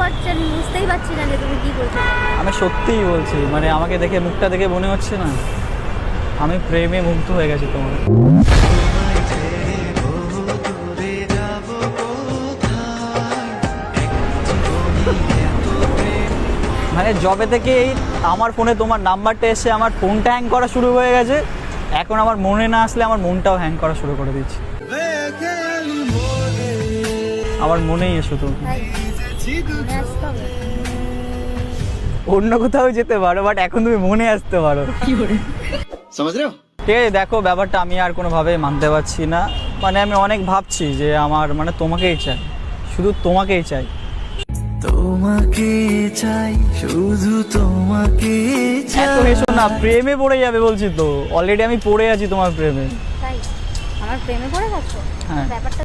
পারছি, আমি বুঝতেই পারছি না যে তুমি কি বলছো। আমি সত্যিই বলছি, মানে আমাকে দেখে, মুখটা দেখে মনে হচ্ছে না আমি প্রেমে মুগ্ধ হয়ে গেছি তোমার। মানে যবে থেকে এই আমার ফোনে তোমার নাম্বারটা এসে আমার ফোনটা হ্যাং করা শুরু হয়ে গেছে, এখন আমার মনে না আসলে আমার মনটাও হ্যাং করা শুরু করে দিচ্ছে। আমার মনেই এসো তুমি। তাই মনে আসতে হবে। অন্য কোথাও যেতে পারো, বাট এখন তুমি মনে আসতে পারো। ঠিক আছে, দেখো ব্যাপারটা আমি আর কোনোভাবে মানতে পারছি না। মানে আমি অনেক ভাবছি যে আমার মানে তোমাকেই চাই, শুধু তোমাকেই চাই। তোমাকে চাই, শুধু তোমাকে চাই। এত হেসো না, প্রেমে পড়ে যাবে বলছি তো, অলরেডি আমি পড়ে আছি তোমার প্রেমে। তাই আমার প্রেমে পড়ে গেছো? হ্যাঁ। ব্যাপারটা